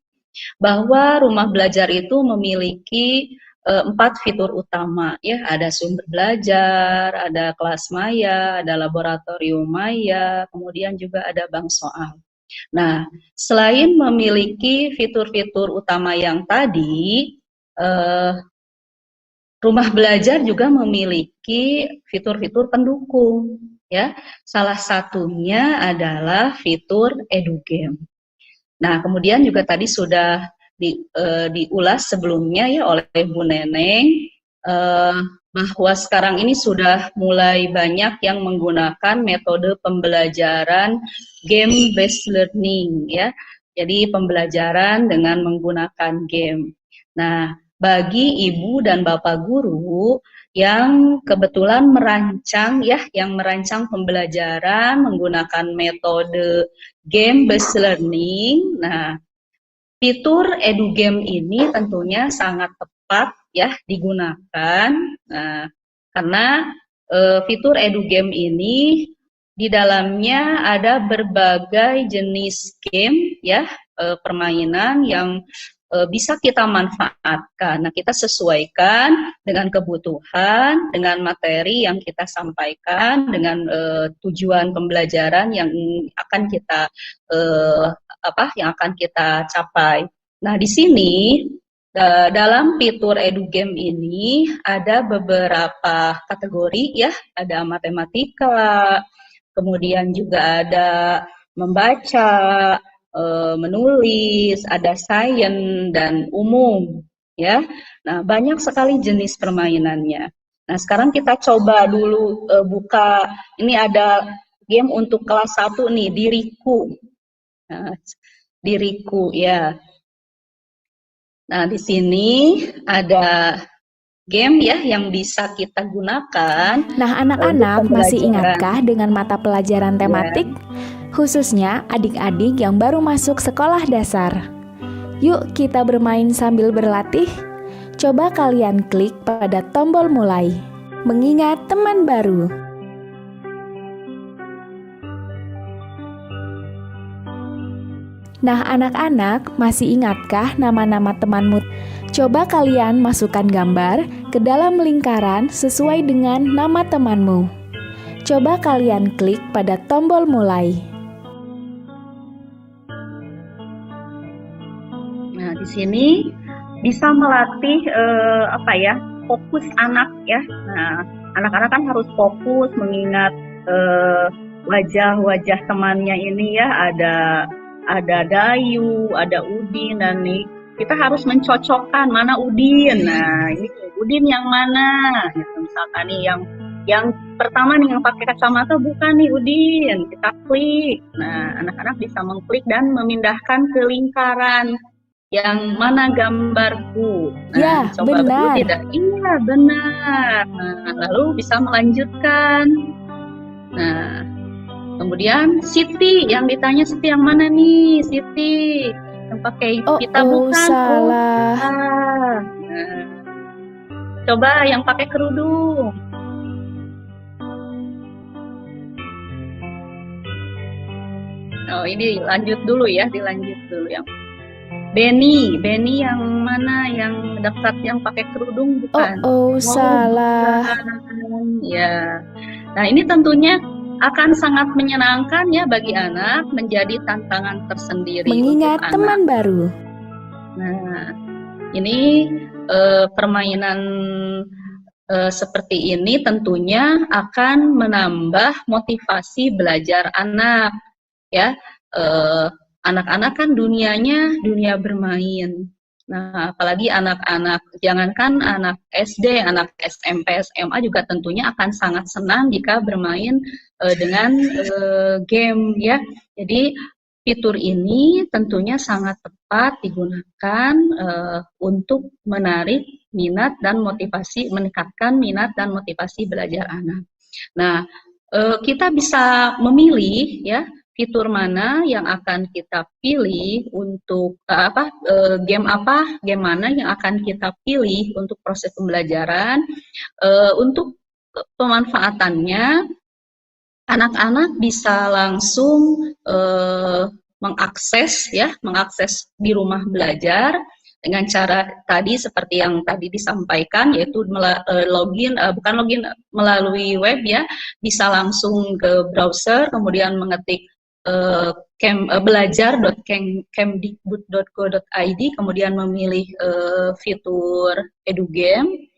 bahwa rumah belajar itu memiliki 4 fitur utama ya, ada sumber belajar, ada kelas maya, ada laboratorium maya, kemudian juga ada bank soal. Nah, selain memiliki fitur-fitur utama yang tadi, rumah belajar juga memiliki fitur-fitur pendukung ya. Salah satunya adalah fitur EduGame. Nah, kemudian juga tadi sudah diulas sebelumnya ya oleh Bu Neneng, bahwa sekarang ini sudah mulai banyak yang menggunakan metode pembelajaran game based learning ya. Jadi pembelajaran dengan menggunakan game. Nah, bagi ibu dan bapak guru yang kebetulan merancang ya, yang merancang pembelajaran menggunakan metode game based learning. Nah, fitur EduGame ini tentunya sangat tepat ya digunakan. Nah, karena fitur EduGame ini di dalamnya ada berbagai jenis game ya, permainan yang bisa kita manfaatkan. Nah, kita sesuaikan dengan kebutuhan, dengan materi yang kita sampaikan, dengan tujuan pembelajaran yang akan kita yang akan kita capai. Nah, di sini dalam fitur EduGame ini ada beberapa kategori ya, ada matematika, kemudian juga ada membaca, menulis, ada sains dan umum ya. Nah, banyak sekali jenis permainannya. Nah, sekarang kita coba dulu buka, ini ada game untuk kelas 1 nih, Diriku. Nah, Diriku ya. Nah, di sini ada game ya yang bisa kita gunakan. Nah, anak-anak masih ingatkah dengan mata pelajaran tematik? Khususnya adik-adik yang baru masuk sekolah dasar. Yuk kita bermain sambil berlatih. Coba kalian klik pada tombol mulai. Mengingat teman baru. Nah, anak-anak masih ingatkah nama-nama temanmu? Coba kalian masukkan gambar ke dalam lingkaran sesuai dengan nama temanmu. Coba kalian klik pada tombol mulai. Nah, di sini bisa melatih fokus anak ya. Nah, anak-anak kan harus fokus mengingat wajah-wajah temannya ini ya, ada Dayu, ada Udin, dan nih kita harus mencocokkan mana Udin. Nah, ini Udin yang mana? Gitu, misalkan nih yang pertama nih yang pakai kacamata bukan nih Udin. Kita klik. Nah, anak-anak bisa mengklik dan memindahkan ke lingkaran yang mana gambarku. Nah, Ya, coba benar. betul tidak? Iya, benar. Nah, lalu bisa melanjutkan. Nah, kemudian Siti, yang ditanya Siti yang mana nih? Siti yang pakai kita bukan? Salah. Nah, coba yang pakai kerudung. Oh, ini lanjut dulu ya, dilanjut dulu yang Benny yang mana? Yang dekat yang pakai kerudung bukan? Salah. Ya. Nah, ini tentunya akan sangat menyenangkan ya bagi anak, menjadi tantangan tersendiri Mengingat untuk teman anak. baru. Nah, ini permainan seperti ini tentunya akan menambah motivasi belajar anak ya. Anak-anak kan dunianya dunia bermain. Nah, apalagi anak-anak, jangankan anak SD, anak SMP, SMA juga tentunya akan sangat senang jika bermain dengan game ya. Jadi fitur ini tentunya sangat tepat digunakan untuk menarik minat dan motivasi, meningkatkan minat dan motivasi belajar anak. Nah, kita bisa memilih ya fitur mana yang akan kita pilih untuk game mana yang akan kita pilih untuk proses pembelajaran. Untuk pemanfaatannya, anak-anak bisa langsung mengakses di rumah belajar dengan cara tadi seperti yang tadi disampaikan, yaitu melalui web ya, bisa langsung ke browser kemudian mengetik belajar.kemdikbud.go.id, kemudian memilih fitur EduGame.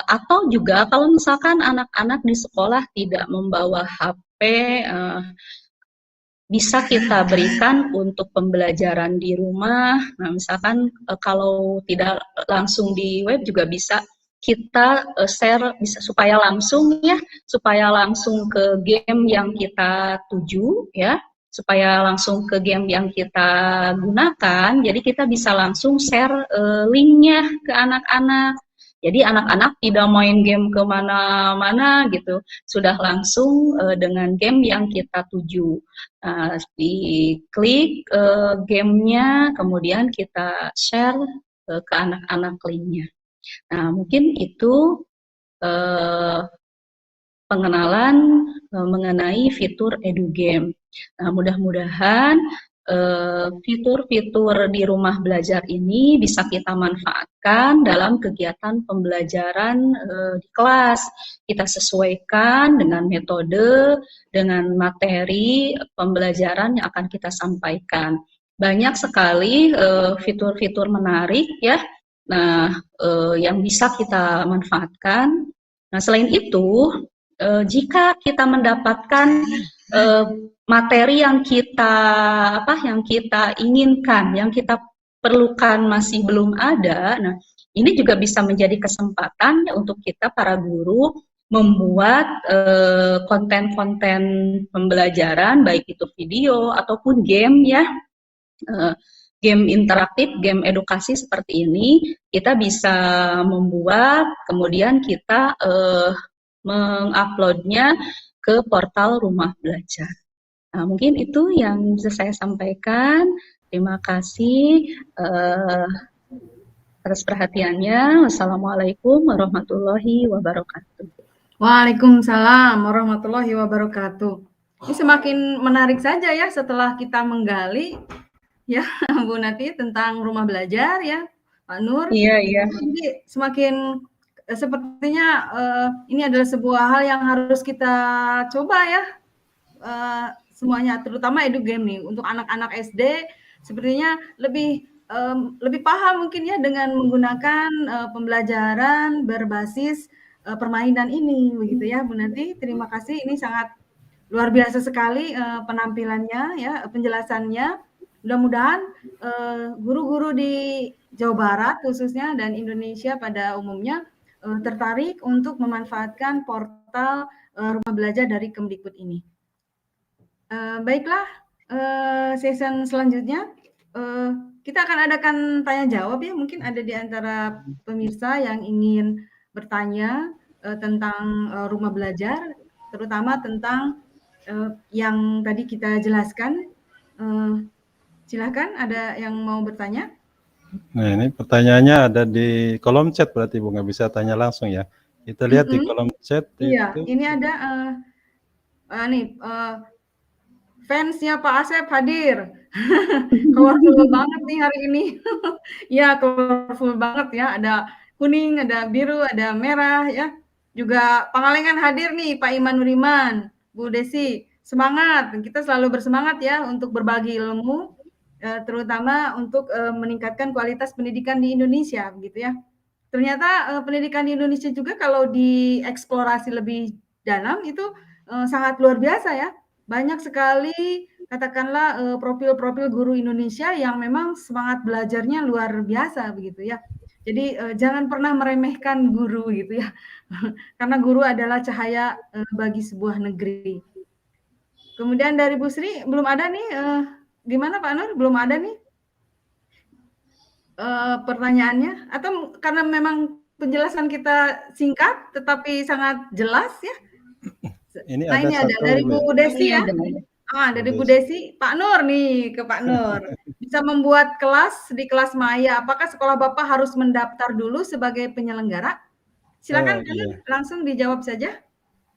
Atau juga kalau misalkan anak-anak di sekolah tidak membawa HP, bisa kita berikan untuk pembelajaran di rumah. Nah, misalkan kalau tidak langsung di web juga bisa kita share bisa supaya langsung ke game yang kita tuju ya, supaya langsung ke game yang kita gunakan. Jadi kita bisa langsung share linknya ke anak-anak. Jadi anak-anak tidak main game kemana-mana gitu, sudah langsung dengan game yang kita tuju. Diklik gamenya, kemudian kita share ke anak-anak linknya. Nah, mungkin itu pengenalan mengenai fitur EduGame. Nah, mudah-mudahan fitur-fitur di rumah belajar ini bisa kita manfaatkan dalam kegiatan pembelajaran di kelas. Kita sesuaikan dengan metode, dengan materi pembelajaran yang akan kita sampaikan. Banyak sekali fitur-fitur menarik ya. Nah, yang bisa kita manfaatkan. Nah, selain itu, jika kita mendapatkan materi yang kita inginkan, yang kita perlukan masih belum ada, nah ini juga bisa menjadi kesempatan untuk kita para guru membuat konten-konten pembelajaran, baik itu video ataupun game ya, game interaktif, game edukasi seperti ini, kita bisa membuat, kemudian kita menguploadnya ke portal Rumah Belajar. Nah, mungkin itu yang bisa saya sampaikan. Terima kasih atas perhatiannya. Wassalamualaikum warahmatullahi wabarakatuh. Waalaikumsalam warahmatullahi wabarakatuh. Ini semakin menarik saja ya setelah kita menggali ya Bu Nati tentang rumah belajar ya Pak Nur. Iya. Jadi semakin sepertinya ini adalah sebuah hal yang harus kita coba ya semuanya, terutama EduGame nih untuk anak-anak SD sepertinya lebih paham mungkin ya dengan menggunakan pembelajaran berbasis permainan ini begitu ya Bu Nati. Terima kasih, ini sangat luar biasa sekali penampilannya ya, penjelasannya. Mudah-mudahan guru-guru di Jawa Barat khususnya dan Indonesia pada umumnya tertarik untuk memanfaatkan portal rumah belajar dari Kemdikbud ini. Baiklah, season selanjutnya kita akan adakan tanya jawab ya. Mungkin ada di antara pemirsa yang ingin bertanya tentang rumah belajar, terutama tentang yang tadi kita jelaskan. Silakan, ada yang mau bertanya? Nah, ini pertanyaannya ada di kolom chat, berarti Bu nggak bisa tanya langsung ya. Kita lihat di kolom chat. Iya, itu. ini ada fansnya Pak Asep hadir. Colorful banget nih hari ini. Ya, colorful banget ya. Ada kuning, ada biru, ada merah ya. Juga Pangalengan hadir nih, Pak Iman Nuriman, Bu Desi. Semangat, kita selalu bersemangat ya untuk berbagi ilmu, terutama untuk meningkatkan kualitas pendidikan di Indonesia, begitu ya. Ternyata pendidikan di Indonesia juga kalau dieksplorasi lebih dalam itu sangat luar biasa ya. Banyak sekali katakanlah profil-profil guru Indonesia yang memang semangat belajarnya luar biasa begitu ya. Jadi jangan pernah meremehkan guru gitu ya. Karena guru adalah cahaya bagi sebuah negeri. Kemudian dari Bu Sri belum ada nih, gimana Pak Nur? Belum ada nih pertanyaannya, atau karena memang penjelasan kita singkat tetapi sangat jelas ya. Ini nah, ada ini ada dari Bu Desi ya. Dari Bu Desi, Pak Nur nih, ke Pak Nur. Bisa membuat kelas di kelas maya. Apakah sekolah Bapak harus mendaftar dulu sebagai penyelenggara? Silakan langsung dijawab saja.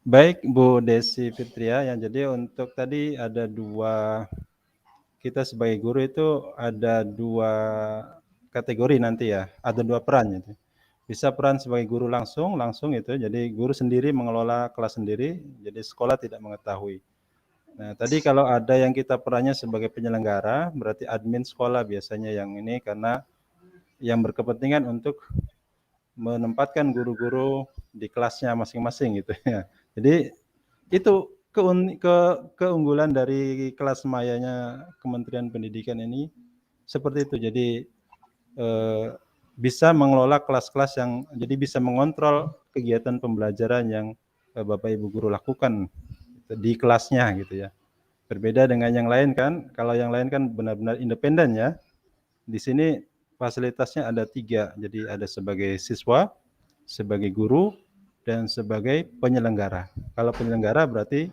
Baik Bu Desi Fitria, yang jadi untuk tadi ada dua, kita sebagai guru itu ada dua kategori nanti ya, ada dua peran gitu. Bisa peran sebagai guru langsung itu, jadi guru sendiri mengelola kelas sendiri, jadi sekolah tidak mengetahui. Nah, tadi kalau ada yang kita perannya sebagai penyelenggara, berarti admin sekolah biasanya yang ini, karena yang berkepentingan untuk menempatkan guru-guru di kelasnya masing-masing gitu ya. Jadi itu keunggulan dari kelas mayanya Kementerian Pendidikan ini seperti itu. Jadi bisa mengelola kelas-kelas yang jadi bisa mengontrol kegiatan pembelajaran yang Bapak Ibu guru lakukan di kelasnya gitu ya. Berbeda dengan yang lain kan, kalau yang lain kan benar-benar independen ya. Di sini fasilitasnya ada 3, jadi ada sebagai siswa, sebagai guru, dan sebagai penyelenggara. Kalau penyelenggara berarti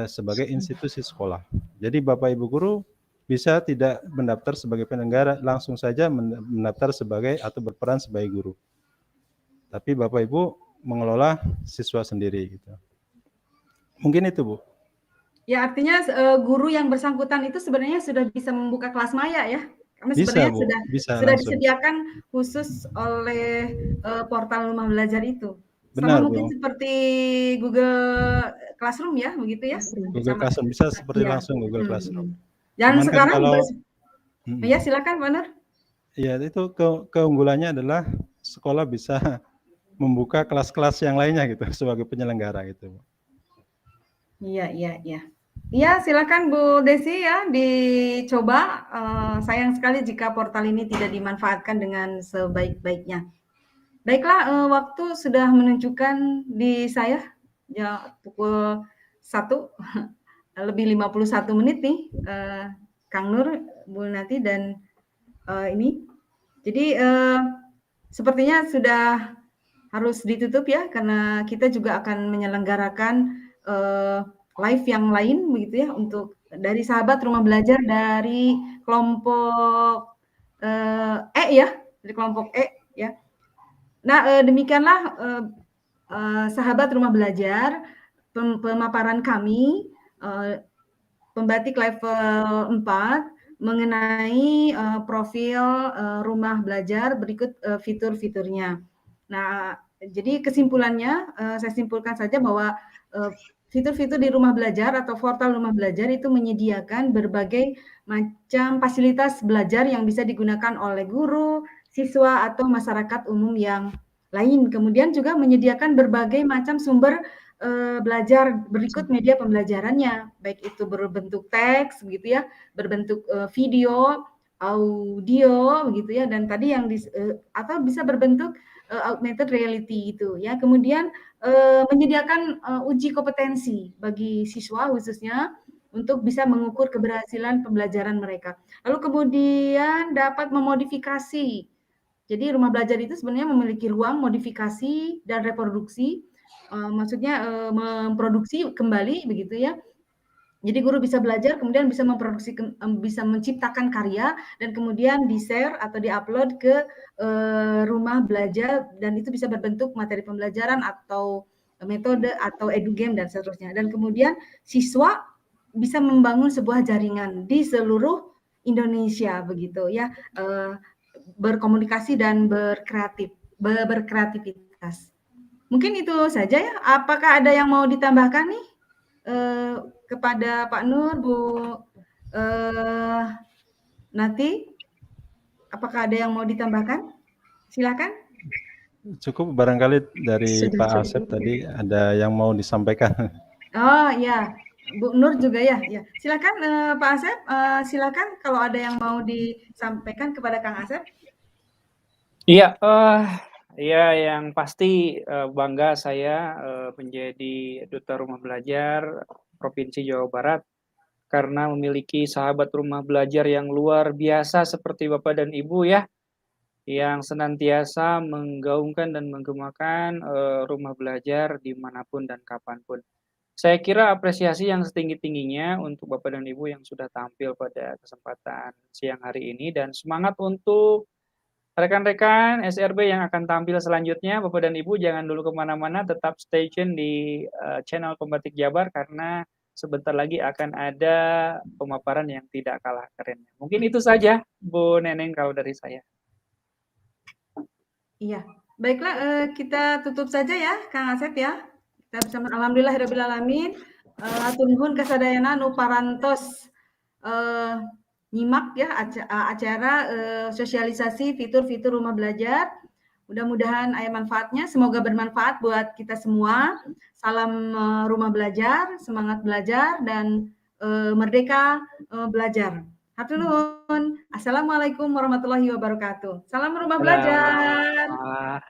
sebagai institusi sekolah. Jadi Bapak Ibu guru bisa tidak mendaftar sebagai penyelenggara, langsung saja mendaftar sebagai atau berperan sebagai guru. Tapi Bapak Ibu mengelola siswa sendiri gitu. Mungkin itu, Bu. Ya, artinya guru yang bersangkutan itu sebenarnya sudah bisa membuka kelas maya ya? Karena Bisa, sebenarnya Bu. Bisa sudah langsung. disediakan khusus oleh portal Rumah Belajar itu. Sama Benar, mungkin Bu. seperti Google Classroom ya, begitu ya? Google Classroom bisa seperti langsung Google Classroom. Dan Cuman sekarang kan kalau ya silakan, Pak Nur. ya itu keunggulannya adalah sekolah bisa membuka kelas-kelas yang lainnya gitu sebagai penyelenggara gitu. Iya. Iya, silakan Bu Desi ya dicoba. Sayang sekali jika portal ini tidak dimanfaatkan dengan sebaik-baiknya. Baiklah, waktu sudah menunjukkan di saya ya pukul 1 lebih 51 menit nih, Kang Nur, Bu Nati dan ini. Jadi sepertinya sudah harus ditutup ya karena kita juga akan menyelenggarakan live yang lain begitu ya untuk dari sahabat Rumah Belajar dari kelompok E ya, dari kelompok E ya. Nah, demikianlah sahabat Rumah Belajar pemaparan kami pembatik level 4 mengenai profil Rumah Belajar berikut fitur-fiturnya. Nah, jadi kesimpulannya saya simpulkan saja bahwa fitur-fitur di Rumah Belajar atau portal Rumah Belajar itu menyediakan berbagai macam fasilitas belajar yang bisa digunakan oleh guru, siswa, atau masyarakat umum yang lain. Kemudian juga menyediakan berbagai macam sumber belajar berikut media pembelajarannya, baik itu berbentuk teks, begitu ya, berbentuk video, audio, begitu ya, dan tadi yang atau bisa berbentuk augmented reality itu ya. Kemudian menyediakan uji kompetensi bagi siswa khususnya untuk bisa mengukur keberhasilan pembelajaran mereka. Lalu kemudian dapat memodifikasi. Jadi Rumah Belajar itu sebenarnya memiliki ruang modifikasi dan reproduksi, maksudnya memproduksi kembali begitu ya. Jadi guru bisa belajar, kemudian bisa memproduksi, bisa menciptakan karya, dan kemudian di-share atau di-upload ke Rumah Belajar, dan itu bisa berbentuk materi pembelajaran atau metode atau edugame dan seterusnya. Dan kemudian siswa bisa membangun sebuah jaringan di seluruh Indonesia begitu ya, berkomunikasi dan berkreativitas. Mungkin itu saja ya. Apakah ada yang mau ditambahkan nih kepada Pak Nur, Bu Nati? Apakah ada yang mau ditambahkan? Silakan. Cukup barangkali dari Pak Asep tadi ada yang mau disampaikan. Oh ya, Bu Nur juga ya. Ya, silakan Pak Asep. Silakan kalau ada yang mau disampaikan kepada Kang Asep. Iya, ya yang pasti bangga saya menjadi Duta Rumah Belajar Provinsi Jawa Barat karena memiliki sahabat rumah belajar yang luar biasa seperti Bapak dan Ibu ya, yang senantiasa menggaungkan dan menggemakan rumah belajar dimanapun dan kapanpun. Saya kira apresiasi yang setinggi-tingginya untuk Bapak dan Ibu yang sudah tampil pada kesempatan siang hari ini, dan semangat untuk rekan-rekan SRB yang akan tampil selanjutnya. Bapak dan Ibu jangan dulu kemana-mana, tetap stay tune di channel Pembatik Jabar karena sebentar lagi akan ada pemaparan yang tidak kalah keren. Mungkin itu saja Bu Neneng kalau dari saya. Iya, baiklah kita tutup saja ya Kang Asep ya. Kita bersama alhamdulillahirabbil hatur nuhun kasadayana nu parantos nyimak ya acara sosialisasi fitur-fitur Rumah Belajar. Mudah-mudahan ada manfaatnya, semoga bermanfaat buat kita semua. Salam rumah belajar, semangat belajar, dan merdeka belajar. Hatur nuhun. Assalamualaikum warahmatullahi wabarakatuh. Salam rumah belajar.